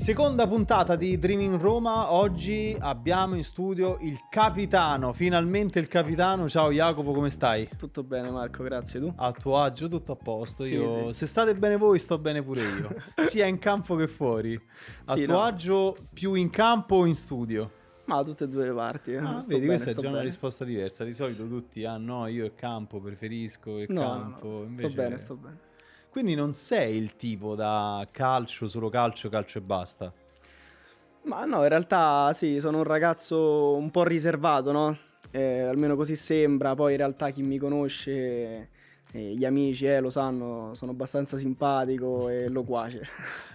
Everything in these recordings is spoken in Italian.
Seconda puntata di Dreaming Roma. Oggi abbiamo in studio il capitano, finalmente il capitano. Ciao Jacopo, come stai? Tutto bene Marco, grazie. Tu? A tuo agio, tutto a posto. Sì, Io, sì. se state bene voi, sto bene pure io, sia in campo che fuori. A Sì, tuo no. agio, più in campo o in studio? Ma tutte e due le parti. Ah, Sto vedi, bene, questa è sto già una bene. risposta diversa. Di solito tutti, no, io il campo, preferisco il No, campo. sto bene, Invece... sto bene. Quindi non sei il tipo da calcio, solo calcio, calcio e basta. Ma no, in realtà sì, sono un ragazzo un po' riservato, no? Almeno così sembra. Poi in realtà chi mi conosce, gli amici, lo sanno, sono abbastanza simpatico e loquace.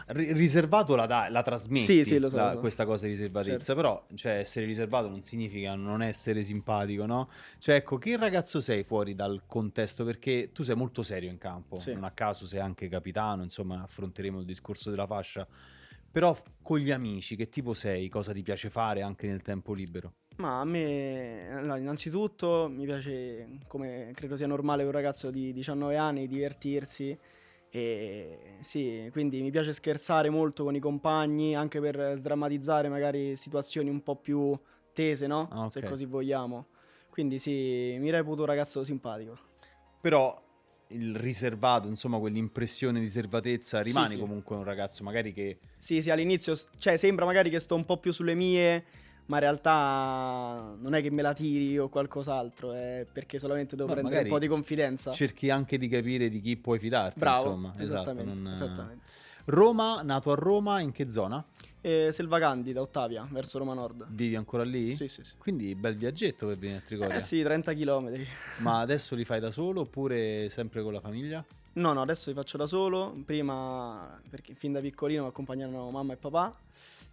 Riservato la trasmetti, Sì, lo so, lo so. questa cosa di riservatezza, Certo. però cioè, essere riservato non significa non essere simpatico, no? Cioè, ecco, che ragazzo sei fuori dal contesto? Perché tu sei molto serio in campo, Sì. non a caso sei anche capitano, insomma, affronteremo il discorso della fascia. Però con gli amici, che tipo sei? Cosa ti piace fare anche nel tempo libero? Ma a me, allora, innanzitutto mi piace, come credo sia normale per un ragazzo di 19 anni, divertirsi. E sì, quindi mi piace scherzare molto con i compagni, anche per sdrammatizzare magari situazioni un po' più tese, no? Ah, Se ok. così vogliamo. Quindi sì, mi reputo un ragazzo simpatico. Però il riservato, insomma, quell'impressione di riservatezza, Sì, rimani sì. comunque un ragazzo magari che... Sì, sì, all'inizio, cioè sembra magari che sto un po' più sulle mie, ma in realtà non è che me la tiri o qualcos'altro, è perché solamente devo No, prendere un po' magari di confidenza. cerchi anche di capire di chi puoi fidarti, Bravo, insomma, esatto. esattamente, esattamente. Roma, nato a Roma, in che zona? E Selva Candida, Ottavia, verso Roma Nord. Vivi ancora lì? Sì, sì, sì. Quindi bel viaggetto per venire a Eh Trigoria. sì, 30 chilometri. Ma adesso li fai da solo oppure sempre con la famiglia? No, no, adesso li faccio da solo. Prima, perché fin da piccolino mi accompagnavano mamma e papà.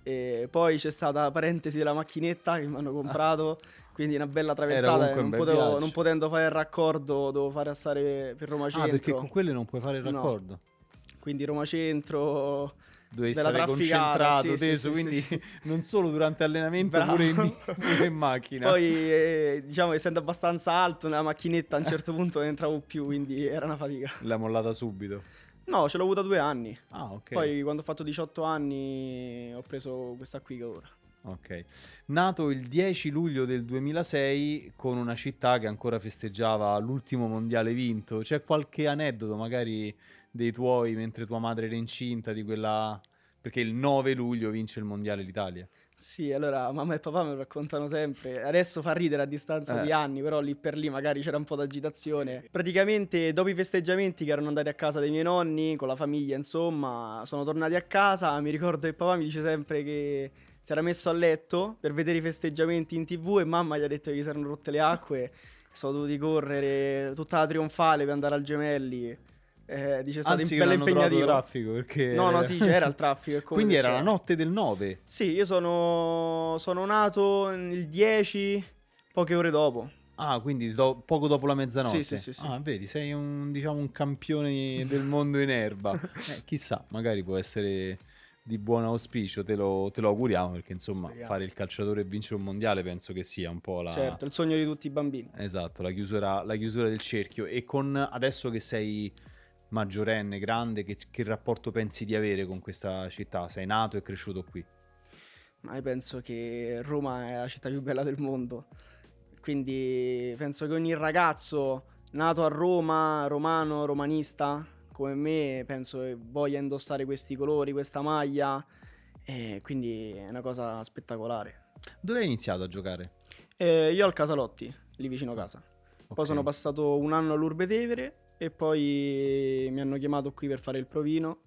E poi c'è stata la parentesi della macchinetta che mi hanno comprato. Quindi una bella Era traversata e comunque un bel viaggio. non potendo fare il raccordo, dovevo fare passare per Roma Ah, perché con Centro. quelle non puoi fare il No, raccordo. quindi Roma Centro, Dovevi bella stare trafficata. concentrato, Sì, sì, teso, sì, sì, quindi sì. non solo durante allenamento, Bravo. pure in macchina. Poi, diciamo, essendo abbastanza alto nella macchinetta, a un certo punto non entravo più, quindi era una fatica. L'hai mollata subito. No, ce l'ho avuta 2 anni. Ah, ok. Poi quando ho fatto 18 anni ho preso questa qui che ho ora. Ok. Nato il 10 luglio del 2006 con una città che ancora festeggiava l'ultimo mondiale vinto. C'è qualche aneddoto magari dei tuoi mentre tua madre era incinta di quella... Perché il 9 luglio vince il mondiale l'Italia. Sì, allora mamma e papà me lo raccontano sempre. Adesso fa ridere a distanza Eh. di anni, però lì per lì magari c'era un po' d'agitazione. Praticamente dopo i festeggiamenti che erano andati a casa dei miei nonni, con la famiglia insomma, sono tornati a casa. Mi ricordo che papà mi dice sempre che si era messo a letto per vedere i festeggiamenti in TV e mamma gli ha detto che gli si erano rotte le acque. Sono dovuti correre tutta la trionfale per andare al Gemelli. Dice è stato Anzi che bello non hanno trovato impegnativo. traffico perché... No, sì, c'era il traffico. È come Quindi se era la c'era. notte del 9. Sì, io sono nato il 10, poche ore dopo. Ah, quindi poco dopo la mezzanotte. Sì, sì, sì, sì. Ah, vedi, sei un, diciamo, un campione del mondo in erba. Chissà, magari può essere di buon auspicio, te lo auguriamo, perché insomma Speriamo. fare il calciatore e vincere un mondiale penso che sia un po' la... Certo, il sogno di tutti i bambini. Esatto, la chiusura del cerchio. E con adesso che sei maggiorenne, grande, che rapporto pensi di avere con questa città? Sei nato e cresciuto qui. Ma io penso che Roma è la città più bella del mondo. Quindi penso che ogni ragazzo nato a Roma, romano, romanista, come me, penso che voglia indossare questi colori, questa maglia. E quindi è una cosa spettacolare. Dove hai iniziato a giocare? Io al Casalotti, lì vicino casa. Poi Ok. sono passato un anno all'Urbe Tevere e poi mi hanno chiamato qui per fare il provino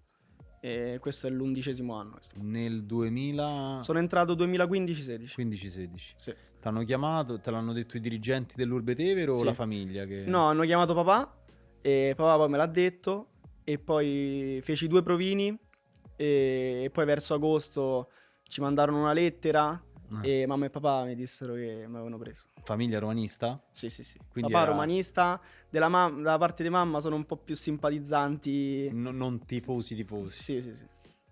e questo è l'11° anno. Questo. Nel 2015-16. Sono entrato 2015-16. Sì. Ti hanno chiamato, te l'hanno detto i dirigenti dell'Urbe Tevere o Sì. la famiglia? Che... No, hanno chiamato papà e papà poi me l'ha detto e poi feci 2 provini e poi verso agosto ci mandarono una lettera e mamma e papà mi dissero che mi avevano preso. Famiglia romanista? Sì, sì, sì. Quindi Papà era- romanista, dalla parte di mamma sono un po' più simpatizzanti. Non tifosi. Sì, sì, sì.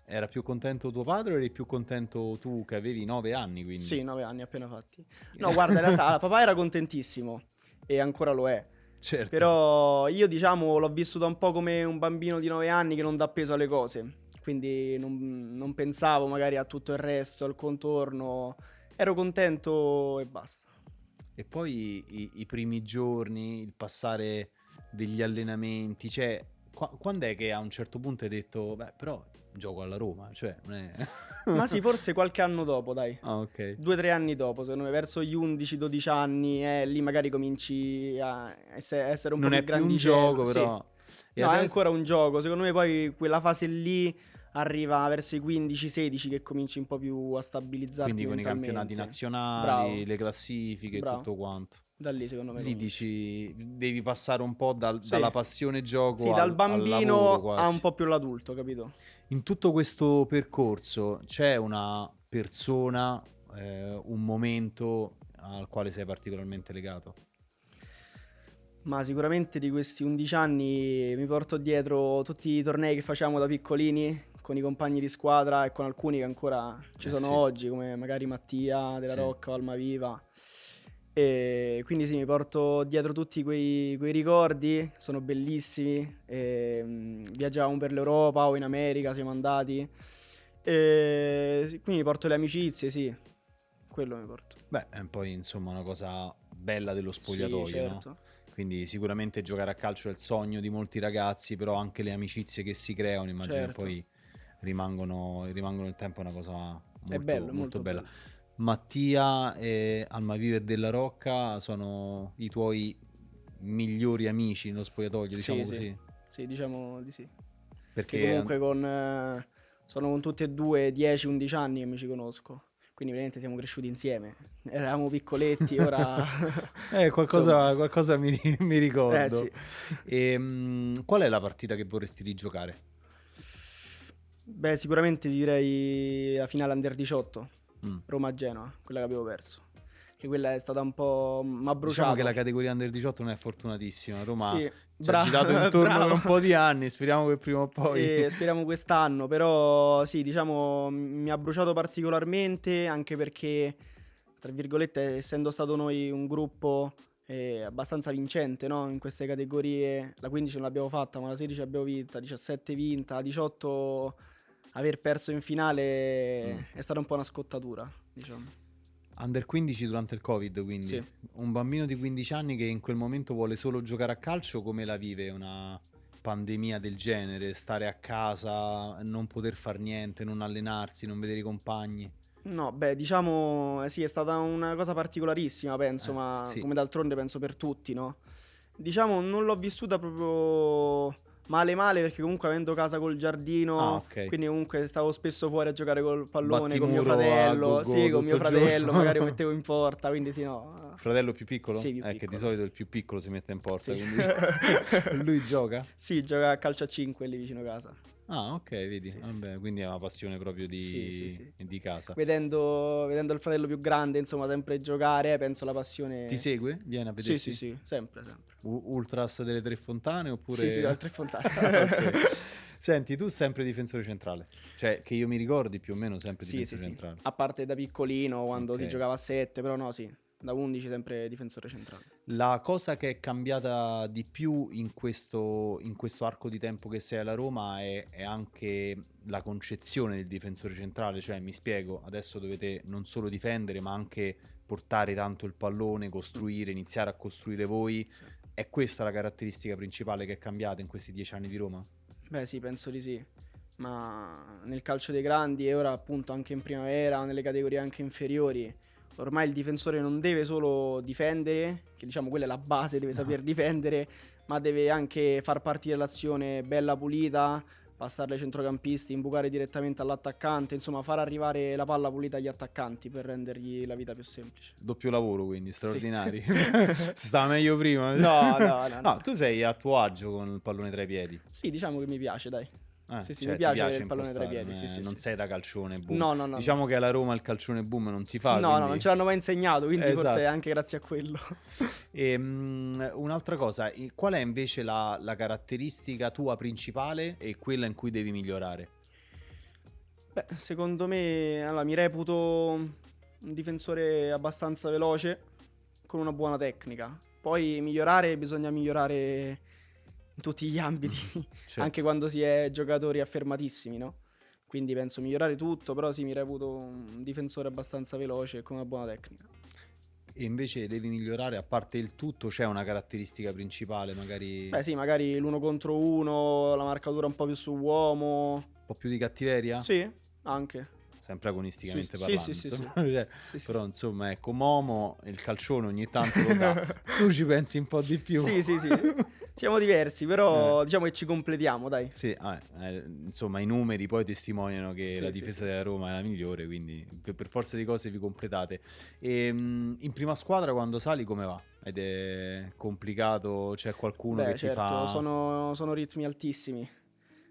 Era più contento tuo padre o eri più contento tu che avevi 9 anni? Quindi? Sì, 9 anni appena fatti. No, guarda, in realtà papà era contentissimo e ancora lo è. Certo. Però io, diciamo, l'ho vissuto un po' come un bambino di 9 anni che non dà peso alle cose. quindi non pensavo magari a tutto il resto, al contorno, ero contento e basta. E poi i primi giorni, il passare degli allenamenti, cioè quando è che a un certo punto hai detto, beh, però gioco alla Roma, cioè non è... Ma sì, forse qualche anno dopo, dai. Ah, ok. 2 o 3 anni dopo, secondo me, verso gli 11-12 anni, lì magari cominci a essere un po' Non più è più un grandicello. gioco, Sì. però... E No, è adesso... ancora un gioco. Secondo me poi quella fase lì arriva verso i 15-16 che cominci un po' più a stabilizzarti Quindi con i campionati mentalmente. nazionali, Bravo, le classifiche e bravo. tutto quanto. Da lì secondo me Lì cominci. dici, devi passare un po' Sì, dalla passione sì, gioco dal al lavoro bambino a un quasi. po' più l'adulto, capito? In tutto questo percorso c'è una persona, un momento al quale sei particolarmente legato? Ma sicuramente di questi 11 anni mi porto dietro tutti i tornei che facciamo da piccolini con i compagni di squadra e con alcuni che ancora ci sono Sì, oggi, come magari Mattia della sì. Rocca o Almaviva. E quindi sì, mi porto dietro tutti quei ricordi, sono bellissimi. Viaggiavamo per l'Europa o in America, siamo andati. E sì, quindi mi porto le amicizie, sì, quello mi porto. Beh, è poi insomma una cosa bella dello Sì, spogliatoio, no? certo. Quindi sicuramente giocare a calcio è il sogno di molti ragazzi, però anche le amicizie che si creano, immagino che Certo. poi rimangono nel tempo, è una cosa È molto, bello, molto molto bella. bello. Mattia e Almaviva e Della Rocca sono i tuoi migliori amici nello spogliatoio, diciamo Sì, sì, così? sì, diciamo di sì. Che Perché comunque sono con tutti e due 10-11 anni che mi ci conosco. Quindi veramente siamo cresciuti insieme. Eravamo piccoletti, ora... Insomma, qualcosa mi ricordo. sì. Qual è la partita che vorresti rigiocare? Beh, sicuramente direi la finale Under 18, Mm. Roma-Genoa, quella che abbiamo perso. Che quella è stata un po'... m'ha Diciamo che bruciato. la categoria Under 18 non è fortunatissima. Roma Sì, ci ha girato intorno per un po' di anni. Speriamo che prima o poi. E speriamo quest'anno, però sì, diciamo mi ha bruciato particolarmente anche perché, tra virgolette, essendo stato noi un gruppo abbastanza vincente, no? In queste categorie, la 15 non l'abbiamo fatta, ma la 16 abbiamo vinta, 17 vinta, 18 aver perso in finale è stata un po' una scottatura, diciamo. Under 15 durante il Covid, quindi. Sì. Un bambino di 15 anni che in quel momento vuole solo giocare a calcio, come la vive una pandemia del genere? Stare a casa, non poter far niente, non allenarsi, non vedere i compagni? No, beh, diciamo, sì, è stata una cosa particolarissima, penso, ma Sì. come d'altronde penso per tutti, no? Diciamo, non l'ho vissuta proprio male perché comunque avendo casa col giardino, Ah, ok. quindi comunque stavo spesso fuori a giocare col pallone con mio Battimuro a fratello, go-go sì, con mio tutto il fratello, giorno. magari lo mettevo in porta, quindi sì, no. Fratello più piccolo? Sì, più Che di piccolo. solito il più piccolo si mette in porta, Sì. quindi lui gioca? Sì, gioca a calcio a 5 lì vicino casa. Ah, ok, vedi. Sì, sì, Vabbè, quindi è una passione proprio sì, sì, sì. di casa. Vedendo il fratello più grande, insomma, sempre giocare, penso la passione... Ti segue? Viene a Sì, vederti? sì, sempre, sempre. Ultras delle Tre Fontane oppure... Sì, dal Tre Fontane. Ok. Senti, tu sempre difensore centrale? Cioè, che io mi ricordi più o meno sempre Sì, difensore sì. centrale. A parte da piccolino, quando si Ok. giocava a 7, però no, sì. Da 11 sempre difensore centrale. La cosa che è cambiata di più in questo arco di tempo che sei alla Roma è anche la concezione del difensore centrale, cioè mi spiego, adesso dovete non solo difendere ma anche portare tanto il pallone, costruire, iniziare a costruire voi. Sì. È questa la caratteristica principale che è cambiata in questi 10 anni di Roma? Beh, sì, penso di sì. Ma nel calcio dei grandi e ora appunto anche in primavera, nelle categorie anche inferiori, ormai il difensore non deve solo difendere, che diciamo quella è la base, deve saper difendere, ma deve anche far partire l'azione bella pulita, passarle ai centrocampisti, imbucare direttamente all'attaccante, insomma far arrivare la palla pulita agli attaccanti per rendergli la vita più semplice. Doppio lavoro quindi, Sì. straordinari. Si stava meglio prima. No. No, tu sei a tuo agio con il pallone tra i piedi. Sì, diciamo che mi piace, dai. Sì, Cioè, mi ti piace piace il pallone tra i impostare, piedi, sì, non sì. sei da calcione boom. No. Diciamo che alla Roma il calcione boom non si fa, No, quindi... non ce l'hanno mai insegnato, quindi forse Esatto. è anche grazie a quello. Un'altra cosa, qual è invece la caratteristica tua principale e quella in cui devi migliorare? Beh, secondo me, allora, mi reputo un difensore abbastanza veloce, con una buona tecnica. Poi bisogna migliorare in tutti gli ambiti, Certo. anche quando si è giocatori affermatissimi, no? quindi penso migliorare tutto, però sì, mi reputo un difensore abbastanza veloce e con una buona tecnica. E invece devi migliorare, a parte il tutto, c'è una caratteristica principale, magari Beh sì, magari l'uno contro uno, la marcatura un po' più su uomo. un po' più di cattiveria? Sì, anche. Sempre agonisticamente Sì, parlando, sì, sì, sì. insomma. Cioè, Sì, sì. però insomma, ecco, Momo il calcione ogni tanto lo dà. Tu ci pensi un po' di più. Sì, sì, sì. Siamo diversi, però diciamo che ci completiamo, dai. Sì, insomma, i numeri poi testimoniano che Sì, la sì, difesa sì. della Roma è la migliore, quindi per forza di cose vi completate. E in prima squadra quando sali come va? Ed è complicato? C'è qualcuno Beh, che ti certo, fa... sono ritmi altissimi.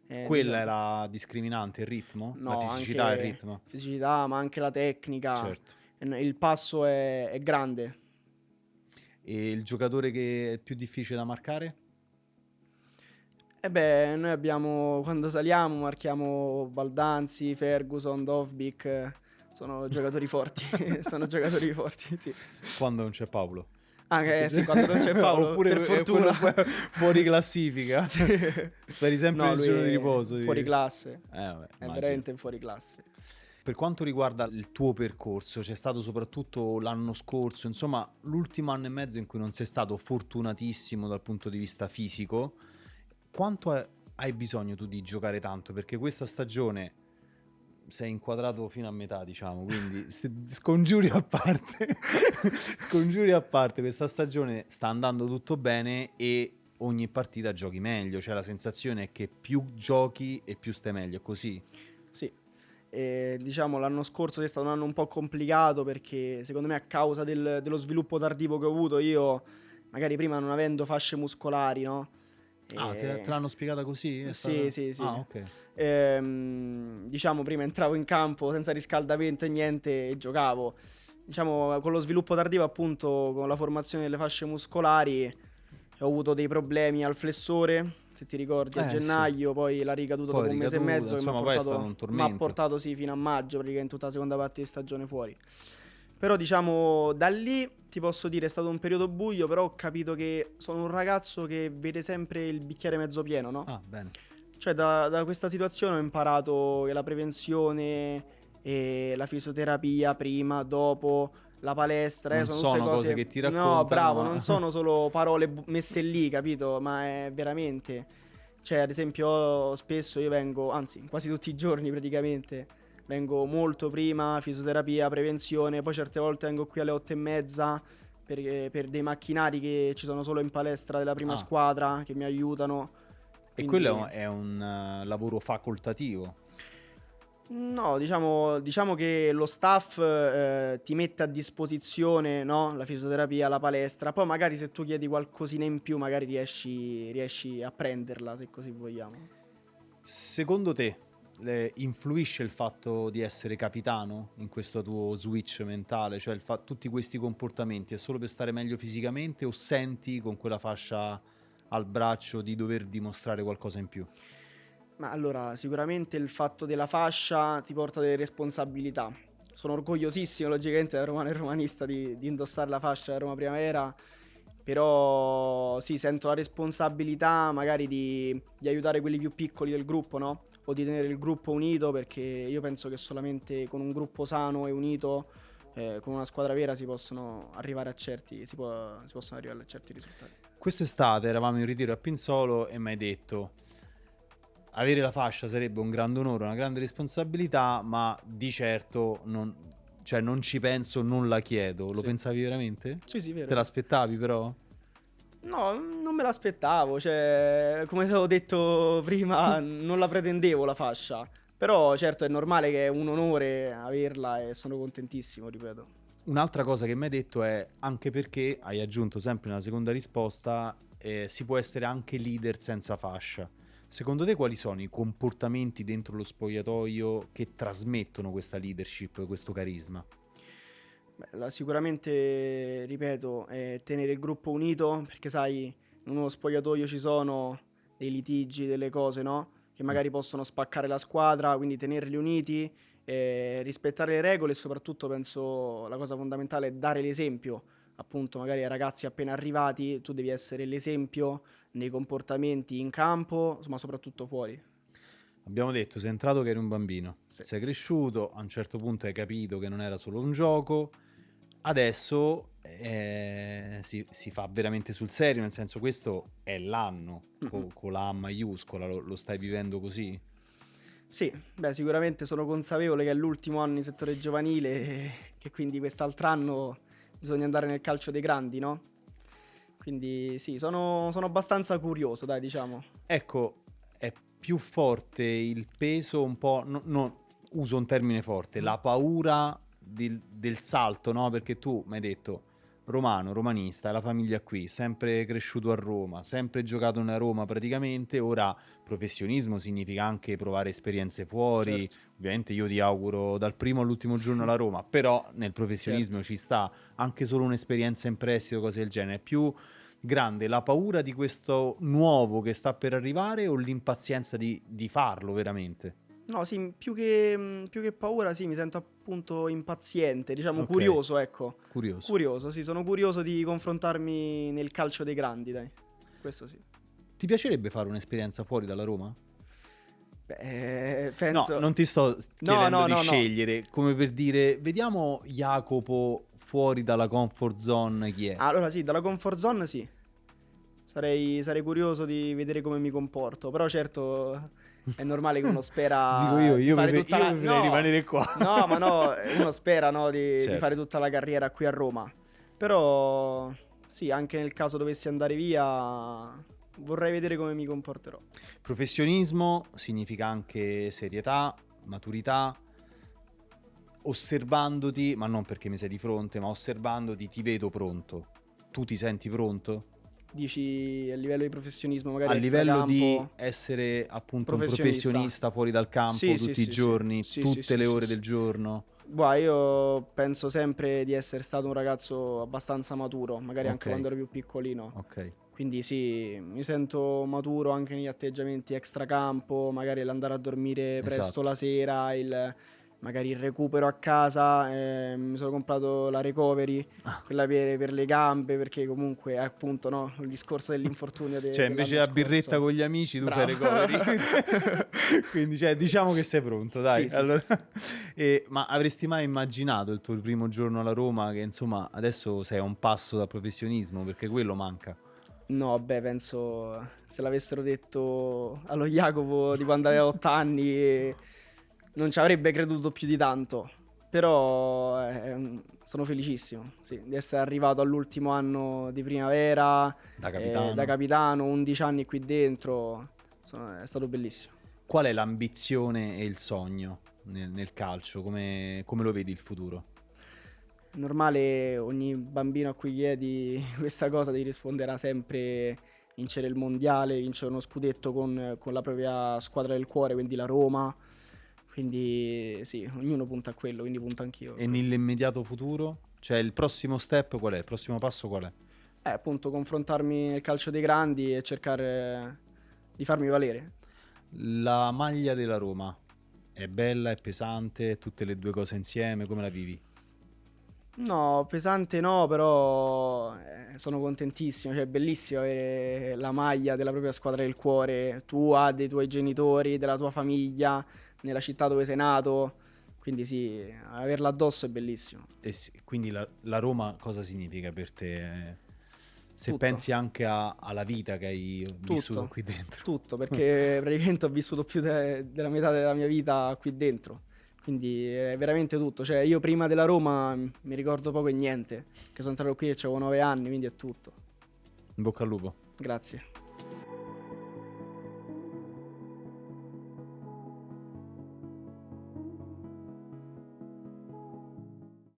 Quella è Diciamo, la discriminante, il ritmo? La no, fisicità e il anche ritmo? fisicità, ma anche la tecnica. Certo. Il passo è grande. E il giocatore che è più difficile da marcare? E beh, noi abbiamo, quando saliamo, marchiamo Baldanzi, Ferguson, Dovbyk. Sono giocatori forti. Sono giocatori forti, sì. Quando non c'è Paolo. Anche sì, quando non c'è Paolo, Oppure per è quello fortuna. fuori classifica. Sì. Speri sempre No, nel lui giorno di è riposo. fuori classe. Vabbè, È immagino. veramente fuori classe. Per quanto riguarda il tuo percorso, c'è stato soprattutto l'anno scorso, insomma, l'ultimo anno e mezzo in cui non sei stato fortunatissimo dal punto di vista fisico. Quanto hai bisogno tu di giocare tanto? Perché questa stagione sei inquadrato fino a metà, diciamo, quindi scongiuri a parte, scongiuri a parte, questa stagione sta andando tutto bene e ogni partita giochi meglio, cioè la sensazione è che più giochi e più stai meglio, è così? Sì. Diciamo l'anno scorso è stato un anno un po' complicato perché secondo me a causa dello sviluppo tardivo che ho avuto io, magari prima non avendo fasce muscolari, no? Ah, te l'hanno spiegata così? È Sì, stata... sì, sì. Ah, ok. Diciamo prima entravo in campo senza riscaldamento e niente e giocavo. Diciamo con lo sviluppo tardivo appunto con la formazione delle fasce muscolari ho avuto dei problemi al flessore, se ti ricordi, a Sì. gennaio, poi la ricaduta Poi dopo un mese e ricaduta, mezzo che insomma, poi è stato un mi ha tormento. portato sì fino a maggio, praticamente tutta la seconda parte di stagione fuori. Però diciamo da lì ti posso dire è stato un periodo buio, però ho capito che sono un ragazzo che vede sempre il bicchiere mezzo pieno, no? Ah, bene. Cioè da questa situazione ho imparato che la prevenzione e la fisioterapia prima, dopo, la palestra, Non sono tutte sono cose cose... che ti No, raccontano, bravo, ma... non sono solo parole messe lì, capito? Ma è veramente... Cioè, ad esempio, spesso io vengo, anzi, quasi tutti i giorni praticamente, vengo molto prima, fisioterapia, prevenzione, poi certe volte vengo qui alle 8:30 per dei macchinari che ci sono solo in palestra della prima Ah, squadra, che mi aiutano. e Quindi... quello è un lavoro facoltativo. No, diciamo che lo staff ti mette a disposizione, no? La fisioterapia, la palestra. Poi magari se tu chiedi qualcosina in più, magari riesci a prenderla, se così vogliamo. Secondo te influisce il fatto di essere capitano in questo tuo switch mentale? Cioè tutti questi comportamenti è solo per stare meglio fisicamente o senti con quella fascia al braccio di dover dimostrare qualcosa in più? Ma allora, sicuramente il fatto della fascia ti porta delle responsabilità. Sono orgogliosissimo, logicamente, da romano e romanista di indossare la fascia da Roma Primavera, però sì, sento la responsabilità magari di aiutare quelli più piccoli del gruppo, no? O di tenere il gruppo unito, perché io penso che solamente con un gruppo sano e unito, con una squadra vera, si possono arrivare a si possono arrivare a certi risultati. Quest'estate eravamo in ritiro a Pinzolo e mi hai detto avere la fascia sarebbe un grande onore, una grande responsabilità, ma di certo non ci penso, non la chiedo. Lo Sì. pensavi veramente? Sì, sì, vero. Te l'aspettavi però? No, non me l'aspettavo, cioè, come te l'ho detto prima, non la pretendevo la fascia. Però certo è normale che è un onore averla e sono contentissimo, ripeto. Un'altra cosa che mi hai detto è anche perché, hai aggiunto sempre nella seconda risposta, si può essere anche leader senza fascia. Secondo te quali sono i comportamenti dentro lo spogliatoio che trasmettono questa leadership, questo carisma? Beh, sicuramente, ripeto, è tenere il gruppo unito, perché sai, in uno spogliatoio ci sono dei litigi, delle cose, no? Che magari possono spaccare la squadra, quindi tenerli uniti, rispettare le regole e soprattutto penso la cosa fondamentale è dare l'esempio. Appunto, magari ai ragazzi appena arrivati, tu devi essere l'esempio nei comportamenti in campo, ma soprattutto fuori. Abbiamo detto, sei entrato che eri un bambino, Sì. sei cresciuto, a un certo punto hai capito che non era solo un gioco, adesso si fa veramente sul serio, nel senso questo è l'anno, Mhm. con la A maiuscola, lo stai Sì. vivendo così? Sì, beh, sicuramente sono consapevole che è l'ultimo anno in settore giovanile e che quindi quest'altro anno bisogna andare nel calcio dei grandi, no? Quindi sì, sono abbastanza curioso, dai, diciamo. Ecco, è più forte il peso un po', uso un termine forte, Mm. la paura del salto, no? Perché tu mi hai detto romano, romanista, la famiglia qui, sempre cresciuto a Roma, sempre giocato nella Roma praticamente, ora professionismo significa anche provare esperienze fuori, Certo, ovviamente io ti auguro dal primo all'ultimo giorno alla Roma, però nel certo. professionismo ci sta anche solo un'esperienza in prestito, cose del genere, è più grande la paura di questo nuovo che sta per arrivare o l'impazienza di farlo veramente? No, sì, più che paura, sì, mi sento appunto impaziente, diciamo Ok, curioso, ecco. curioso. Curioso, sì, sono curioso di confrontarmi nel calcio dei grandi, dai. Questo sì. Ti piacerebbe fare un'esperienza fuori dalla Roma? Beh, No, penso... non ti sto No, chiedendo no, di no, no. scegliere, come per dire, vediamo Jacopo fuori dalla comfort zone chi è. Allora sì, dalla comfort zone sì. Sarei curioso di vedere come mi comporto, però certo è normale che uno Dico spera io, di fare tutta io la... preferirei No, rimanere qua. no, ma no, uno spera, no, di fare Certo. tutta la carriera qui a Roma. Però sì, anche nel caso dovessi andare via, vorrei vedere come mi comporterò. Professionismo significa anche serietà, maturità, osservandoti, ma non perché mi sei di fronte, ma osservandoti ti vedo pronto. Tu ti senti pronto? Dici a livello di professionismo, A magari livello di extracampo, essere appunto un professionista. professionista fuori dal campo Sì, sì, tutti i sì, sì. giorni, Sì, sì, tutte sì, le sì, ore sì. del giorno. Guarda, io penso sempre di essere stato un ragazzo abbastanza maturo, magari anche Ok, quando ero più piccolino. ok, Quindi sì, mi sento maturo anche negli atteggiamenti extracampo, magari l'andare a dormire presto esatto. la sera, magari il recupero a casa, mi sono comprato la recovery, Ah. quella per le gambe, perché comunque è appunto no, il discorso dell'infortunio Cioè, invece dell'anno la birretta scorso. con gli amici, tu fai Bravo. recovery. Quindi, cioè, diciamo che sei pronto, dai. Sì, sì, sì, Allora, sì. ma avresti mai immaginato il tuo primo giorno alla Roma che, insomma, adesso sei a un passo dal professionismo, perché quello manca. No, beh, penso se l'avessero detto allo Jacopo di quando aveva 8 anni non ci avrebbe creduto più di tanto. Però sono felicissimo, sì, di essere arrivato all'ultimo anno di primavera, Da da capitano. capitano, 11 anni qui dentro, è stato bellissimo. Qual è l'ambizione e il sogno nel calcio? Come lo vedi il futuro? Normale, ogni bambino a cui chiedi questa cosa ti risponderà sempre vincere il mondiale, vincere uno scudetto con la propria squadra del cuore, quindi la Roma. Quindi sì, ognuno punta a quello, quindi punto anch'io a E quello. nell'immediato futuro? Cioè, il prossimo step qual è? Il prossimo passo qual è? Appunto, confrontarmi nel calcio dei grandi e cercare di farmi valere. La maglia della Roma è bella, è pesante, tutte le due cose insieme, come la vivi? No, pesante no, però sono contentissimo, cioè è bellissimo avere la maglia della propria squadra del cuore, tua, dei tuoi genitori, della tua famiglia, nella città dove sei nato, quindi sì, averla addosso è bellissimo. Quindi la Roma cosa significa per te? Se Tutto, pensi anche alla vita che hai vissuto tutto, qui dentro. tutto, perché praticamente ho vissuto più della metà della mia vita qui dentro, quindi è veramente tutto, cioè io prima della Roma mi ricordo poco e niente, che sono entrato qui e avevo 9 anni, quindi è tutto. In bocca al lupo. Grazie.